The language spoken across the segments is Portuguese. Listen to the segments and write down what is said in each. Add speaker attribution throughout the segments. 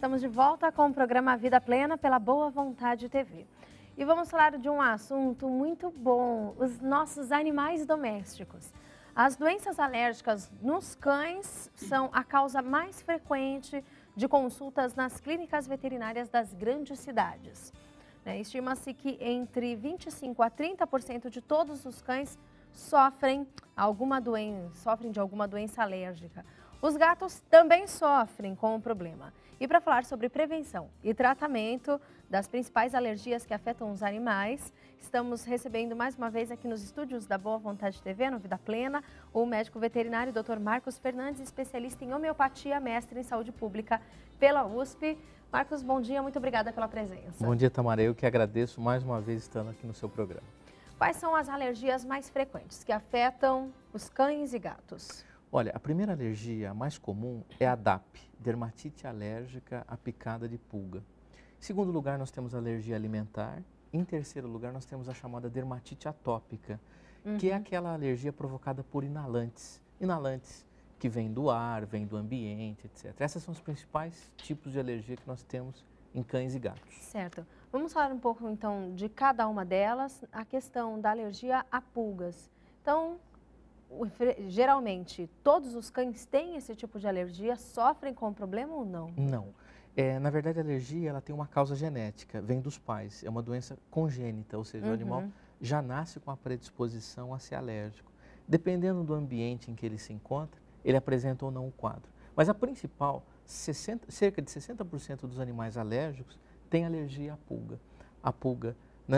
Speaker 1: estamos de volta com o programa Vida Plena pela Boa Vontade TV. E vamos falar de um assunto muito bom, os nossos animais domésticos. As doenças alérgicas nos cães são a causa mais frequente de consultas nas clínicas veterinárias das grandes cidades. Estima-se que entre 25% a 30% de todos os cães sofrem de alguma doença alérgica. Os gatos também sofrem com o problema. E para falar sobre prevenção e tratamento das principais alergias que afetam os animais, estamos recebendo mais uma vez aqui nos estúdios da Boa Vontade TV, no Vida Plena, o médico veterinário Dr. Marcos Fernandes, especialista em homeopatia, mestre em saúde pública pela USP. Marcos, bom dia, muito obrigada pela presença.
Speaker 2: Bom dia, Tamara, eu que agradeço mais uma vez estando aqui no seu programa.
Speaker 1: Quais são as alergias mais frequentes que afetam os cães e gatos?
Speaker 2: Olha, a primeira alergia mais comum é a DAP, dermatite alérgica à picada de pulga. Em segundo lugar, nós temos a alergia alimentar. Em terceiro lugar, nós temos a chamada dermatite atópica, que é aquela alergia provocada por inalantes. Inalantes que vêm do ar, vêm do ambiente, etc. Esses são os principais tipos de alergia que nós temos em cães e gatos.
Speaker 1: Certo. Vamos falar um pouco, então, de cada uma delas. A questão da alergia a pulgas. Então, geralmente, todos os cães têm esse tipo de alergia, sofrem com o problema ou não?
Speaker 2: Não. Na verdade, a alergia ela tem uma causa genética, vem dos pais. É uma doença congênita, ou seja, o animal já nasce com a predisposição a ser alérgico. Dependendo do ambiente em que ele se encontra, ele apresenta ou não o quadro. Mas a principal, cerca de 60% dos animais alérgicos têm alergia à pulga. A pulga,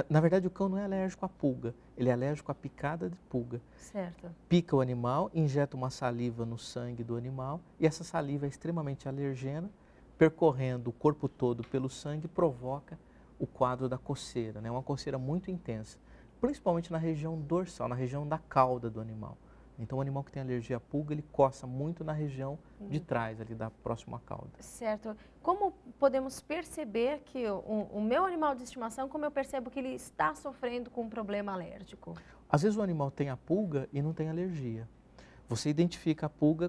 Speaker 2: na verdade, o cão não é alérgico à pulga, ele é alérgico à picada de pulga.
Speaker 1: Certo.
Speaker 2: Pica o animal, injeta uma saliva no sangue do animal e essa saliva é extremamente alergena, percorrendo o corpo todo pelo sangue, provoca o quadro da coceira, né? Uma coceira muito intensa, principalmente na região dorsal, na região da cauda do animal. Então, o animal que tem alergia à pulga, ele coça muito na região de trás, ali da próxima cauda.
Speaker 1: Certo. Como podemos perceber que o meu animal de estimação, como eu percebo que ele está sofrendo com um problema alérgico?
Speaker 2: Às vezes o animal tem a pulga e não tem alergia. Você identifica a pulga,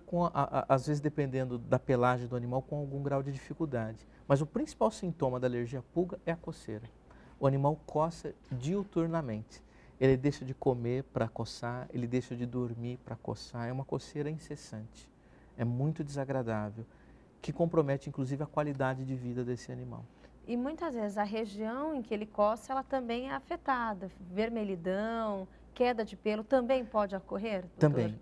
Speaker 2: às vezes dependendo da pelagem do animal, com algum grau de dificuldade. Mas o principal sintoma da alergia à pulga é a coceira. O animal coça diuturnamente. Ele deixa de comer para coçar, ele deixa de dormir para coçar. É uma coceira incessante. É muito desagradável, que compromete inclusive a qualidade de vida desse animal.
Speaker 1: E muitas vezes a região em que ele coça, ela também é afetada. Vermelhidão, queda de pelo, também pode ocorrer, doutor?
Speaker 2: Também.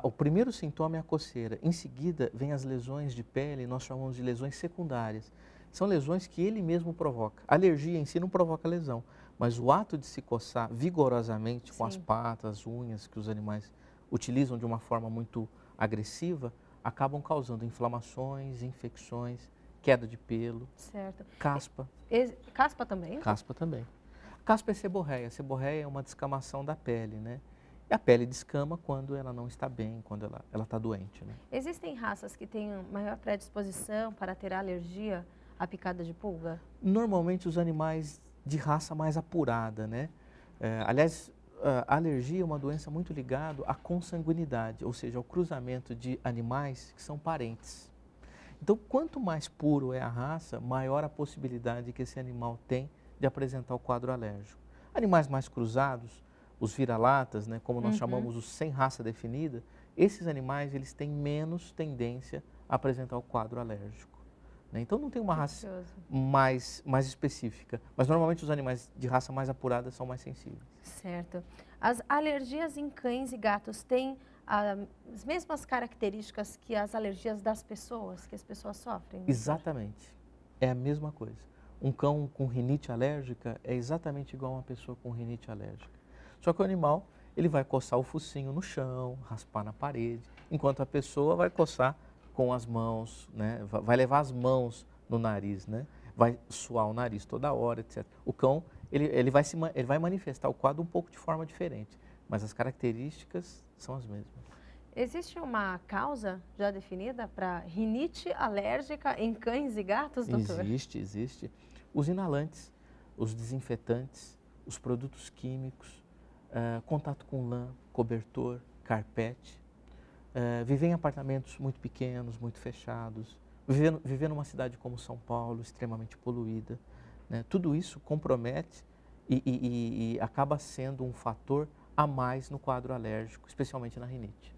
Speaker 2: O primeiro sintoma é a coceira. Em seguida, vem as lesões de pele, nós chamamos de lesões secundárias. São lesões que ele mesmo provoca. A alergia em si não provoca lesão, mas o ato de se coçar vigorosamente com as patas, as unhas que os animais utilizam de uma forma muito agressiva, acabam causando inflamações, infecções, queda de pelo, caspa.
Speaker 1: Caspa também?
Speaker 2: Caspa também. Caspa é seborreia. Seborreia é uma descamação da pele, né? E a pele descama quando ela não está bem, quando ela está doente, né?
Speaker 1: Existem raças que têm maior predisposição para ter alergia à picada de pulga?
Speaker 2: Normalmente os animais de raça mais apurada, né? Aliás, a alergia é uma doença muito ligada à consanguinidade, ou seja, ao cruzamento de animais que são parentes. Então, quanto mais puro é a raça, maior a possibilidade que esse animal tem de apresentar o quadro alérgico. Animais mais cruzados, os vira-latas, né, como nós chamamos os sem raça definida, esses animais eles têm menos tendência a apresentar o quadro alérgico. Né? Então não tem uma raça mais específica, mas normalmente os animais de raça mais apurada são mais sensíveis.
Speaker 1: Certo. As alergias em cães e gatos têm as mesmas características que as alergias das pessoas, que as pessoas sofrem?
Speaker 2: Exatamente, é a mesma coisa. Um cão com rinite alérgica é exatamente igual a uma pessoa com rinite alérgica. Só que o animal, ele vai coçar o focinho no chão, raspar na parede, enquanto a pessoa vai coçar com as mãos, né? Vai levar as mãos no nariz, né? Vai suar o nariz toda hora, etc. O cão, ele vai manifestar o quadro um pouco de forma diferente, mas as características são as mesmas.
Speaker 1: Existe uma causa já definida para rinite alérgica em cães e gatos, doutor?
Speaker 2: Existe. Os inalantes, os desinfetantes, os produtos químicos, contato com lã, cobertor, carpete, viver em apartamentos muito pequenos, muito fechados, Viver numa cidade como São Paulo, extremamente poluída, né? Tudo isso compromete e acaba sendo um fator a mais no quadro alérgico, especialmente na rinite.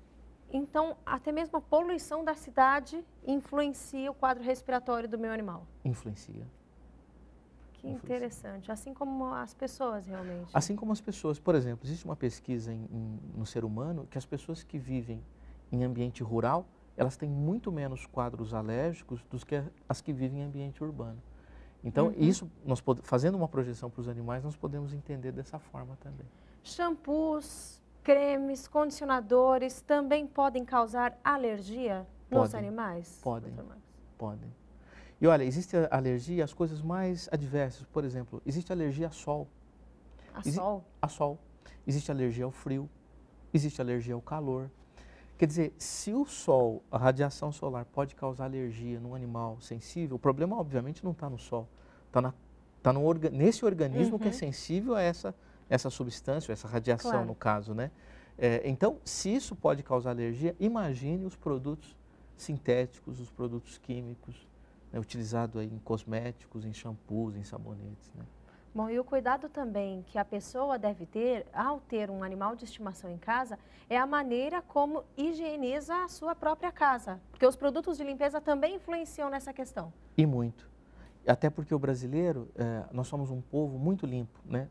Speaker 1: Então, até mesmo a poluição da cidade influencia o quadro respiratório do meu animal?
Speaker 2: Influencia.
Speaker 1: Que interessante, assim como as pessoas realmente.
Speaker 2: Assim como as pessoas, por exemplo, existe uma pesquisa no ser humano que as pessoas que vivem em ambiente rural, elas têm muito menos quadros alérgicos do que as que vivem em ambiente urbano. Então, isso, fazendo uma projeção para os animais, nós podemos entender dessa forma também.
Speaker 1: Shampoos, cremes, condicionadores também podem causar alergia nos animais?
Speaker 2: Podem. E olha, existe alergia às coisas mais adversas. Por exemplo, existe alergia a sol. A sol. Existe alergia ao frio. Existe alergia ao calor. Quer dizer, se o sol, a radiação solar pode causar alergia num animal sensível, o problema obviamente não está no sol. Está nesse organismo que é sensível a essa substância, essa radiação no caso, né? Então, se isso pode causar alergia, imagine os produtos sintéticos, os produtos químicos, né, utilizados aí em cosméticos, em shampoos, em sabonetes, né?
Speaker 1: Bom, e o cuidado também que a pessoa deve ter ao ter um animal de estimação em casa é a maneira como higieniza a sua própria casa, porque os produtos de limpeza também influenciam nessa questão.
Speaker 2: E muito. Até porque o brasileiro, nós somos um povo muito limpo, né?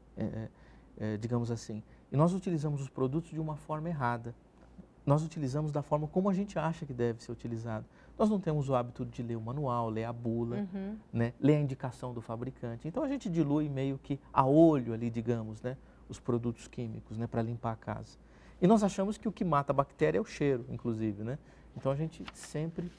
Speaker 2: Digamos assim. E nós utilizamos os produtos de uma forma errada. Nós utilizamos da forma como a gente acha que deve ser utilizado. Nós não temos o hábito de ler o manual, ler a bula, né? Ler a indicação do fabricante. Então a gente dilui meio que a olho ali, digamos, né? Os produtos químicos, né? Para limpar a casa. E nós achamos que o que mata a bactéria é o cheiro, inclusive, né? Então a gente sempre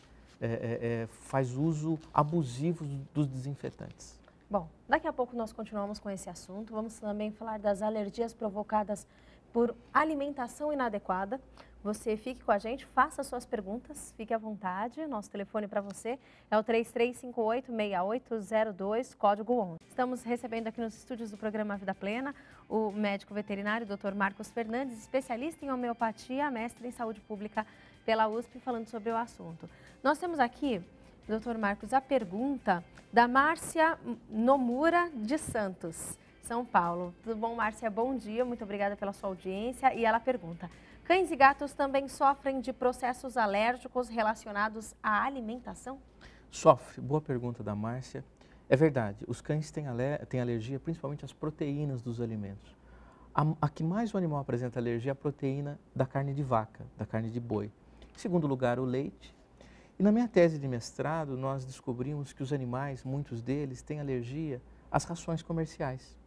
Speaker 2: faz uso abusivo dos desinfetantes.
Speaker 1: Bom, daqui a pouco nós continuamos com esse assunto. Vamos também falar das alergias provocadas por alimentação inadequada. Você fique com a gente, faça suas perguntas, fique à vontade. Nosso telefone para você é o 3358-6802, código 11. Estamos recebendo aqui nos estúdios do programa Vida Plena o médico veterinário Dr. Marcos Fernandes, especialista em homeopatia, mestre em saúde pública pela USP, falando sobre o assunto. Nós temos aqui, Dr. Marcos, a pergunta da Márcia Nomura de Santos, São Paulo. Tudo bom, Márcia? Bom dia, muito obrigada pela sua audiência. E ela pergunta: cães e gatos também sofrem de processos alérgicos relacionados à alimentação?
Speaker 2: Sofre. Boa pergunta da Márcia. É verdade, os cães têm alergia principalmente às proteínas dos alimentos. A que mais o animal apresenta alergia é a proteína da carne de vaca, da carne de boi. Em segundo lugar, o leite. E na minha tese de mestrado, nós descobrimos que os animais, muitos deles, têm alergia às rações comerciais,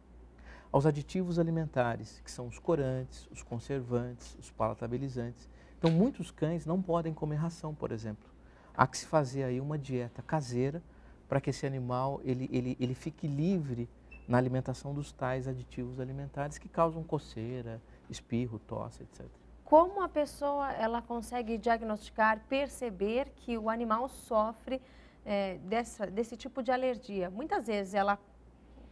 Speaker 2: aos aditivos alimentares, que são os corantes, os conservantes, os palatabilizantes. Então, muitos cães não podem comer ração, por exemplo. Há que se fazer aí uma dieta caseira para que esse animal ele fique livre na alimentação dos tais aditivos alimentares que causam coceira, espirro, tosse, etc.
Speaker 1: Como a pessoa ela consegue diagnosticar, perceber que o animal sofre desse tipo de alergia? Muitas vezes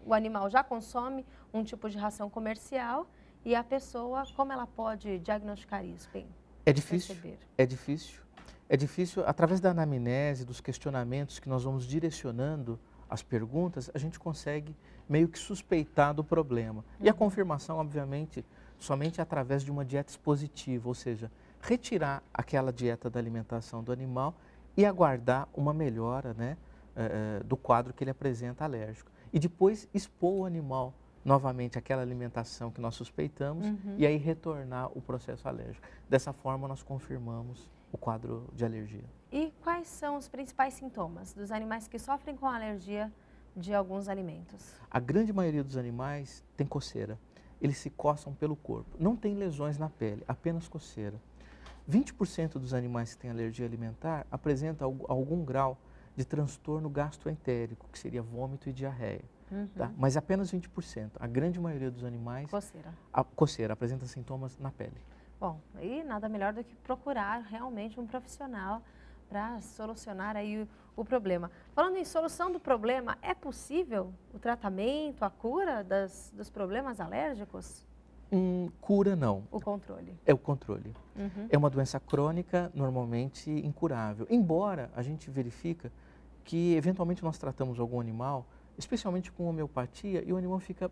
Speaker 1: o animal já consome um tipo de ração comercial e a pessoa, como ela pode diagnosticar isso? Bem,
Speaker 2: é difícil, é difícil, através da anamnese, dos questionamentos que nós vamos direcionando as perguntas, a gente consegue meio que suspeitar do problema. E a confirmação, obviamente, somente através de uma dieta expositiva, ou seja, retirar aquela dieta da alimentação do animal e aguardar uma melhora, né, do quadro que ele apresenta alérgico. E depois expor o animal novamente àquela alimentação que nós suspeitamos e aí retornar o processo alérgico. Dessa forma, nós confirmamos o quadro de alergia.
Speaker 1: E quais são os principais sintomas dos animais que sofrem com alergia de alguns alimentos?
Speaker 2: A grande maioria dos animais tem coceira. Eles se coçam pelo corpo. Não tem lesões na pele, apenas coceira. 20% dos animais que têm alergia alimentar apresentam algum grau de transtorno gastroentérico, que seria vômito e diarreia. Tá? Mas apenas 20%. A grande maioria dos animais... Coceira apresenta sintomas na pele.
Speaker 1: Bom, e nada melhor do que procurar realmente um profissional para solucionar aí o problema. Falando em solução do problema, é possível o tratamento, a cura dos problemas alérgicos?
Speaker 2: Cura não.
Speaker 1: O controle.
Speaker 2: É o controle. É uma doença crônica, normalmente incurável. Embora a gente verifica que eventualmente nós tratamos algum animal, especialmente com homeopatia, e o animal fica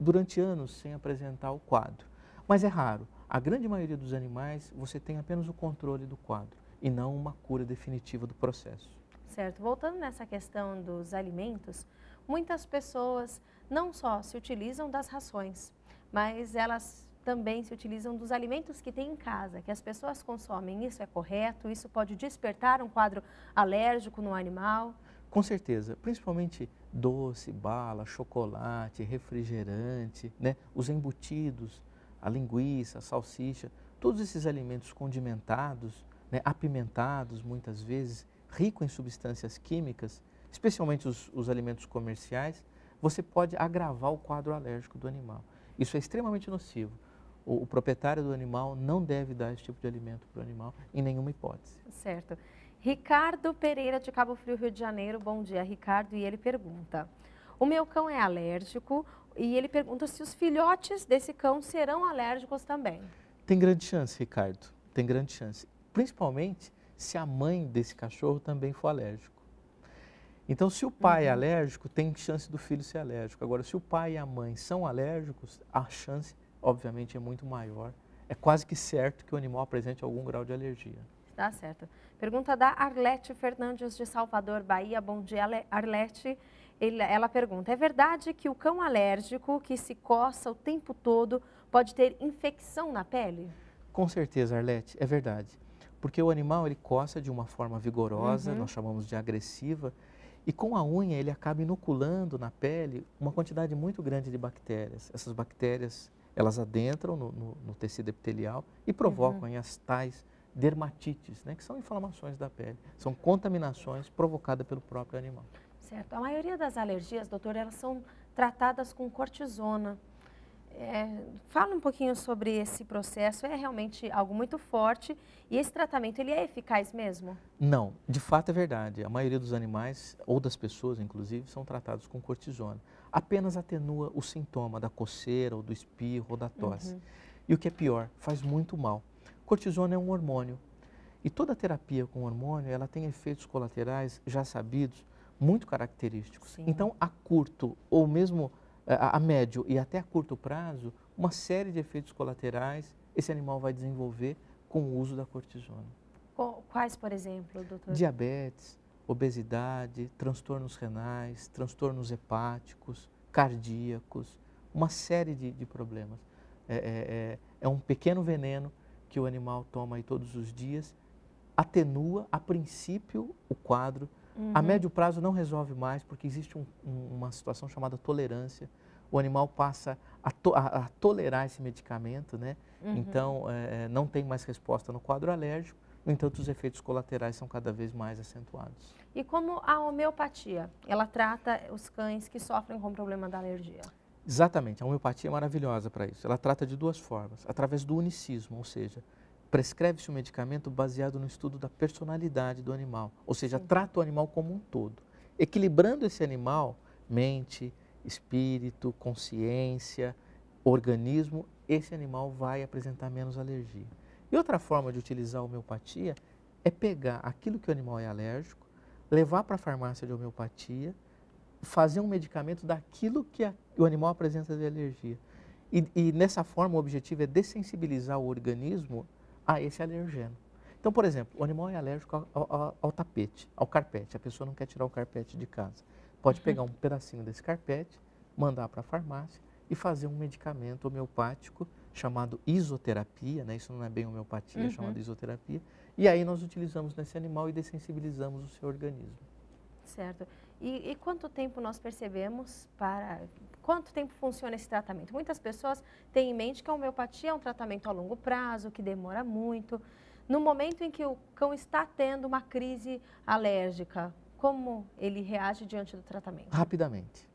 Speaker 2: durante anos sem apresentar o quadro. Mas é raro. A grande maioria dos animais, você tem apenas o controle do quadro e não uma cura definitiva do processo.
Speaker 1: Certo. Voltando nessa questão dos alimentos, muitas pessoas não só se utilizam das rações, mas elas também se utilizam dos alimentos que tem em casa, que as pessoas consomem. Isso é correto? Isso pode despertar um quadro alérgico no animal?
Speaker 2: Com certeza, principalmente doce, bala, chocolate, refrigerante, né? Os embutidos, a linguiça, a salsicha, todos esses alimentos condimentados, né? Apimentados muitas vezes, ricos em substâncias químicas, especialmente os alimentos comerciais, você pode agravar o quadro alérgico do animal. Isso é extremamente nocivo. O proprietário do animal não deve dar esse tipo de alimento para o animal em nenhuma hipótese.
Speaker 1: Certo. Ricardo Pereira, de Cabo Frio, Rio de Janeiro. Bom dia, Ricardo. E ele pergunta: o meu cão é alérgico e ele pergunta se os filhotes desse cão serão alérgicos também.
Speaker 2: Tem grande chance, Ricardo. Tem grande chance. Principalmente se a mãe desse cachorro também for alérgico. Então, se o pai é alérgico, tem chance do filho ser alérgico. Agora, se o pai e a mãe são alérgicos, a chance, obviamente, é muito maior. É quase que certo que o animal apresente algum grau de alergia.
Speaker 1: Tá certo. Pergunta da Arlete Fernandes, de Salvador, Bahia. Bom dia, Arlete. Ela pergunta: é verdade que o cão alérgico que se coça o tempo todo pode ter infecção na pele?
Speaker 2: Com certeza, Arlete, é verdade. Porque o animal, ele coça de uma forma vigorosa, nós chamamos de agressiva, e com a unha ele acaba inoculando na pele uma quantidade muito grande de bactérias. Essas bactérias, elas adentram no tecido epitelial e provocam aí as tais dermatites, né, que são inflamações da pele. São contaminações provocadas pelo próprio animal.
Speaker 1: Certo. A maioria das alergias, doutor, elas são tratadas com cortisona. Fala um pouquinho sobre esse processo. É realmente algo muito forte e esse tratamento, ele é eficaz mesmo?
Speaker 2: Não, de fato é verdade. A maioria dos animais, ou das pessoas inclusive, são tratados com cortisona. Apenas atenua o sintoma da coceira, ou do espirro, ou da tosse. E o que é pior, faz muito mal. Cortisona é um hormônio e toda terapia com hormônio, ela tem efeitos colaterais já sabidos, muito característicos.
Speaker 1: Sim.
Speaker 2: Então, a curto ou mesmo a médio e até a curto prazo, uma série de efeitos colaterais esse animal vai desenvolver com o uso da cortisona.
Speaker 1: Quais, por exemplo, doutor?
Speaker 2: Diabetes, obesidade, transtornos renais, transtornos hepáticos, cardíacos, uma série de problemas. É um pequeno veneno que o animal toma aí todos os dias, atenua a princípio o quadro. A médio prazo não resolve mais, porque existe uma situação chamada tolerância. O animal passa a tolerar esse medicamento, né? Então, não tem mais resposta no quadro alérgico, no entanto, os efeitos colaterais são cada vez mais acentuados.
Speaker 1: E como a homeopatia, ela trata os cães que sofrem com o problema da alergia?
Speaker 2: Exatamente, a homeopatia é maravilhosa para isso. Ela trata de duas formas, através do unicismo, ou seja, prescreve-se um medicamento baseado no estudo da personalidade do animal, ou seja, trata o animal como um todo, equilibrando esse animal, mente, espírito, consciência, organismo, esse animal vai apresentar menos alergia. E outra forma de utilizar a homeopatia é pegar aquilo que o animal é alérgico, levar para a farmácia de homeopatia, fazer um medicamento daquilo que o animal apresenta de alergia. E nessa forma o objetivo é dessensibilizar o organismo a esse alergeno. Então, por exemplo, o animal é alérgico ao tapete, ao carpete. A pessoa não quer tirar o carpete de casa. Pode pegar um pedacinho desse carpete, mandar para a farmácia e fazer um medicamento homeopático chamado isoterapia, né? Isso não é bem homeopatia, é chamado isoterapia. E aí nós utilizamos nesse animal e dessensibilizamos o seu organismo.
Speaker 1: Certo. E quanto tempo nós percebemos quanto tempo funciona esse tratamento? Muitas pessoas têm em mente que a homeopatia é um tratamento a longo prazo, que demora muito. No momento em que o cão está tendo uma crise alérgica, como ele reage diante do tratamento?
Speaker 2: Rapidamente.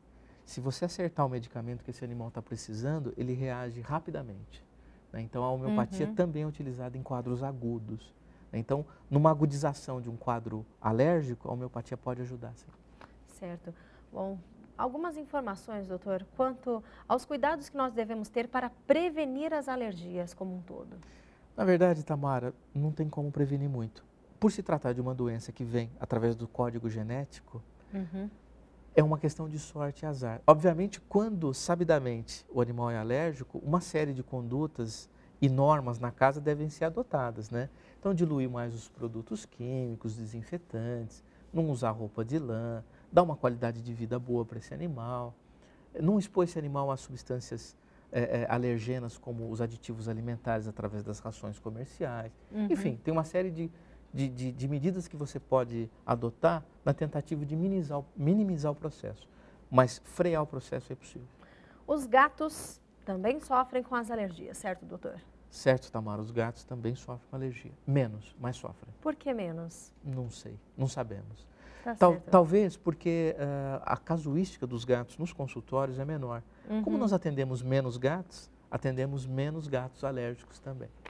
Speaker 2: Se você acertar o medicamento que esse animal está precisando, ele reage rapidamente, né? Então, a homeopatia também é utilizada em quadros agudos, né? Então, numa agudização de um quadro alérgico, a homeopatia pode ajudar, sim.
Speaker 1: Certo. Bom, algumas informações, doutor, quanto aos cuidados que nós devemos ter para prevenir as alergias como um todo.
Speaker 2: Na verdade, Tamara, não tem como prevenir muito. por se tratar de uma doença que vem através do código genético,
Speaker 1: Uhum.
Speaker 2: é uma questão de sorte e azar. Obviamente, quando sabidamente o animal é alérgico, uma série de condutas e normas na casa devem ser adotadas, né? Então, diluir mais os produtos químicos, desinfetantes, não usar roupa de lã, dar uma qualidade de vida boa para esse animal, não expor esse animal a substâncias alergenas como os aditivos alimentares através das rações comerciais.
Speaker 1: Uhum.
Speaker 2: Enfim, tem uma série de medidas que você pode adotar na tentativa de minimizar o processo, mas frear o processo é possível.
Speaker 1: Os gatos também sofrem com as alergias, certo, doutor?
Speaker 2: Certo, Tamara, os gatos também sofrem com alergia. Menos, mas sofrem.
Speaker 1: Por que menos?
Speaker 2: Não sei, não sabemos.
Speaker 1: Tá certo.
Speaker 2: Talvez porque a casuística dos gatos nos consultórios é menor.
Speaker 1: Uhum.
Speaker 2: Como nós atendemos menos gatos, atendemos menos gatos alérgicos também.